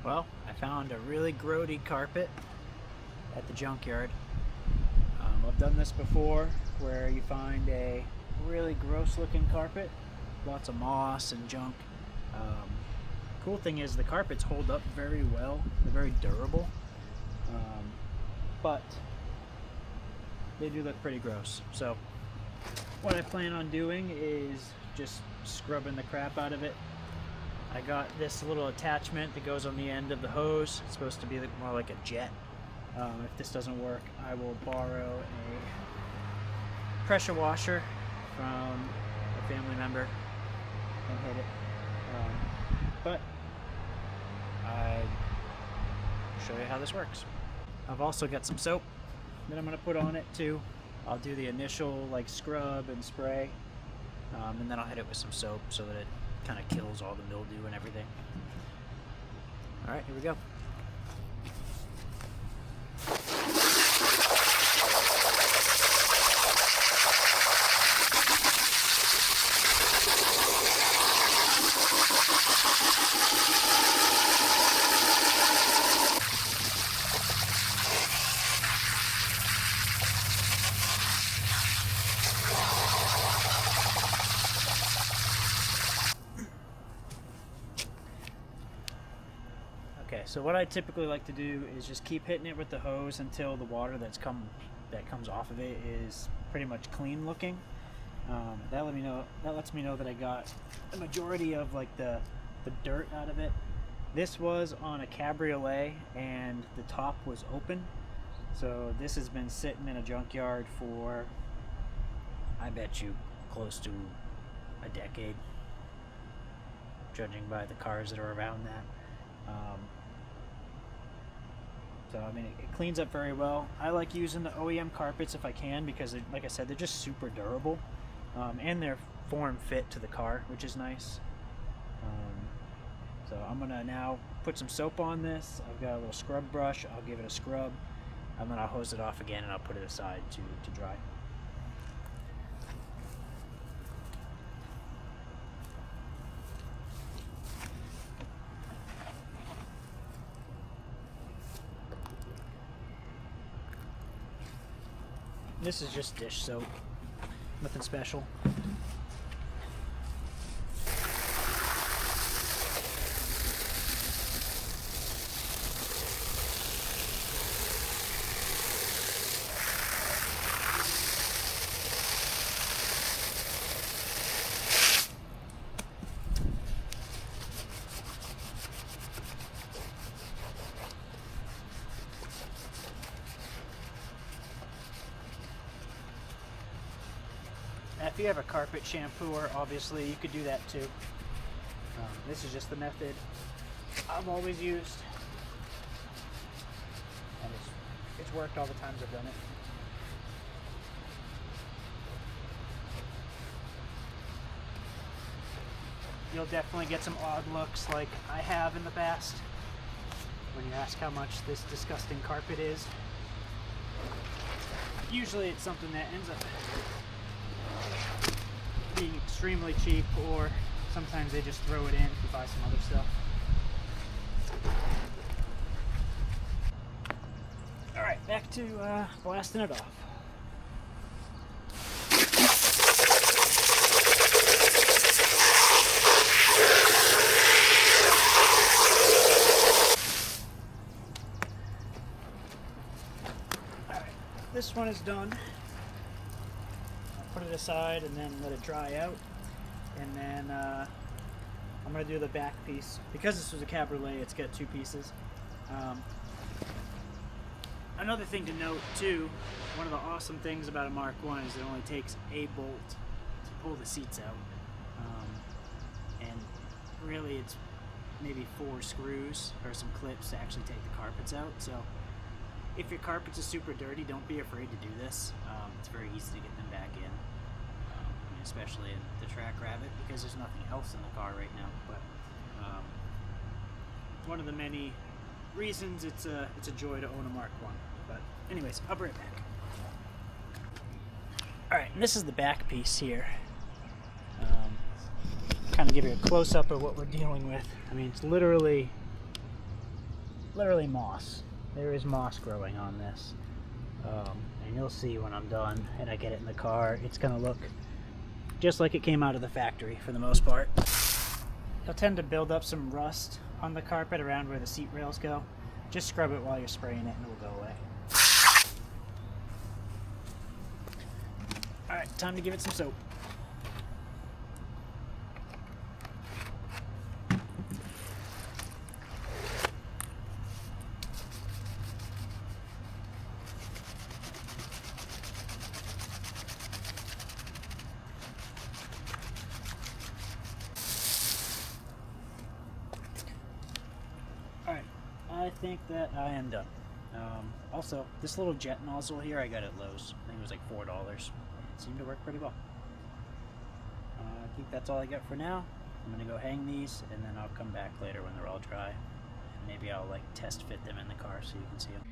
Well, I found a really grody carpet at the junkyard. I've done this before where you find a really gross looking carpet, lots of moss and junk. Cool thing is the carpets hold up very well, they're very durable, but they do look pretty gross. So what I plan on doing is just scrubbing the crap out of it. I got this little attachment that goes on the end of the hose. It's supposed to be more like a jet. If this doesn't work, I will borrow a pressure washer from a family member and hit it. But I'll show you how this works. I've also got some soap that I'm going to put on it too. I'll do the initial scrub and spray, and then I'll hit it with some soap so that it kind of kills all the mildew and everything. Alright, here we go. Okay, so what I typically like to do is just keep hitting it with the hose until the water that comes off of it is pretty much clean looking. That lets me know that I got the majority of the dirt out of it. This was on a cabriolet and the top was open, so this has been sitting in a junkyard for, I bet you, close to a decade, judging by the cars that are around that. So I mean, it cleans up very well. I like using the OEM carpets if I can because, like I said, they're just super durable, and they're form fit to the car, which is nice. So I'm gonna now put some soap on this. I've got a little scrub brush. I'll give it a scrub, and then I'll hose it off again, and I'll put it aside to dry. This is just dish soap, nothing special. If you have a carpet shampooer, obviously you could do that too. This is just the method I've always used, and it's worked all the times I've done it. You'll definitely get some odd looks like I have in the past when you ask how much this disgusting carpet is. Usually it's something that ends up being extremely cheap, or sometimes they just throw it in to buy some other stuff. Alright, back to blasting it off. Alright, this one is done. Put it aside and then let it dry out, and then I'm going to do the back piece. Because this was a cabriolet, it's got two pieces. Another thing to note too, one of the awesome things about a Mark I is it only takes a bolt to pull the seats out, and really it's maybe 4 screws or some clips to actually take the carpets out. So if your carpets are super dirty, don't be afraid to do this. It's very easy to get them back in, especially in the Track Rabbit, because there's nothing else in the car right now. But one of the many reasons it's a joy to own a Mark I. But anyways, I'll be right back. Alright, and this is the back piece here. Kind of give you a close-up of what we're dealing with. I mean, it's literally literally moss. There is moss growing on this. And you'll see when I'm done and I get it in the car, it's gonna look just like it came out of the factory for the most part. You'll tend to build up some rust on the carpet around where the seat rails go. Just scrub it while you're spraying it and it will go away. Alright, time to give it some soap. Alright, I think that I am done. Also, this little jet nozzle here I got at Lowe's. I think it was like $4. It seemed to work pretty well. I think that's all I got for now. I'm gonna go hang these and then I'll come back later when they're all dry. Maybe I'll like test fit them in the car so you can see them.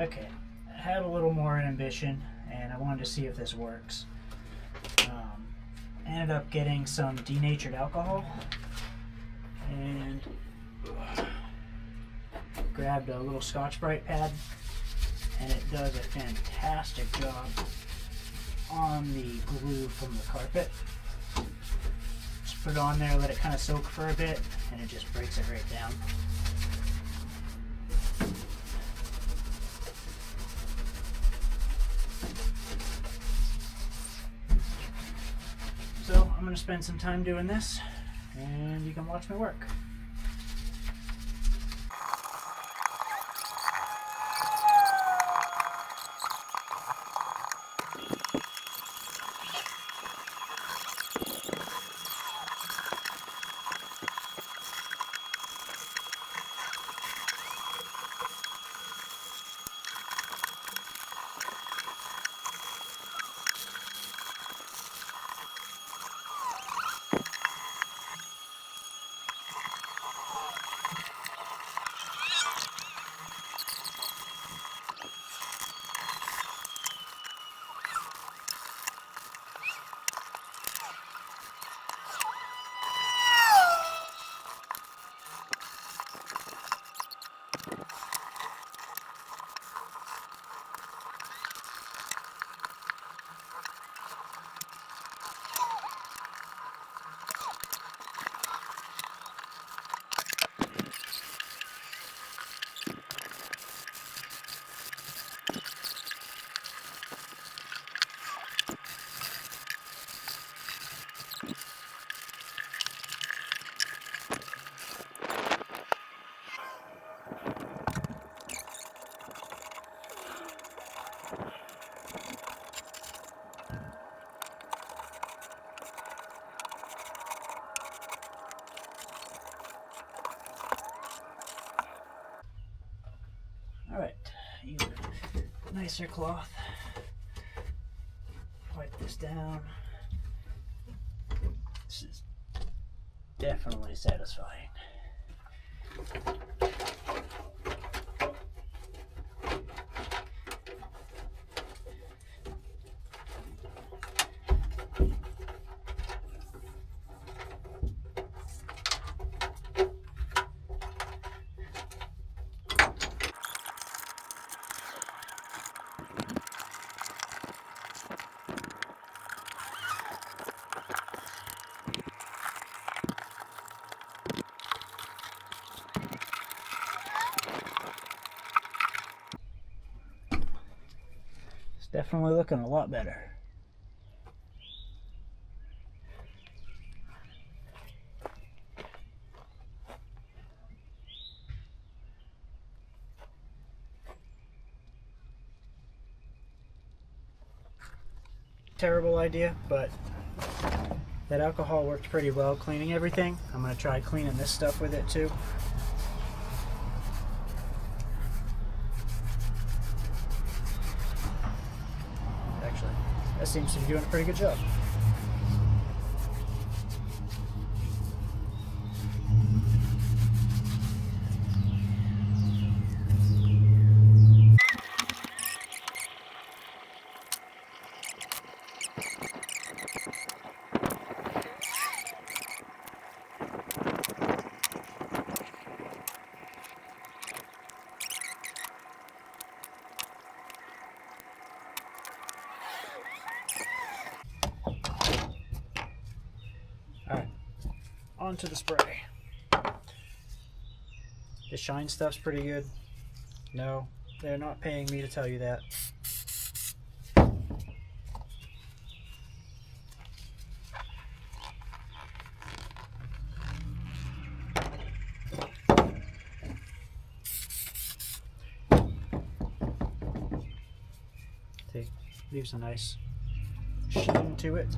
Okay, I had a little more ambition and I wanted to see if this works. I ended up getting some denatured alcohol and grabbed a little Scotch-Brite pad, and it does a fantastic job on the glue from the carpet. Just put it on there, let it kind of soak for a bit, and it just breaks it right down. So I'm going to spend some time doing this, and you can watch me work. Alright, use a nicer cloth. Wipe this down. This is definitely satisfying. Definitely looking a lot better. Terrible idea, but that alcohol worked pretty well cleaning everything. I'm going to try cleaning this stuff with it too. That seems to be doing a pretty good job. onto the spray. The shine stuff's pretty good. No, they're not paying me to tell you that. Leaves a nice sheen to it.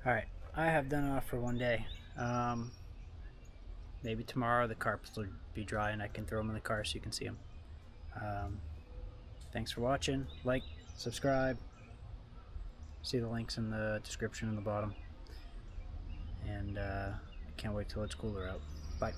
Alright, I have done enough for one day. Maybe tomorrow the carpets will be dry and I can throw them in the car so you can see them. Thanks for watching. Like, subscribe. See the links in the description in the bottom. And I can't wait till it's cooler out. Bye.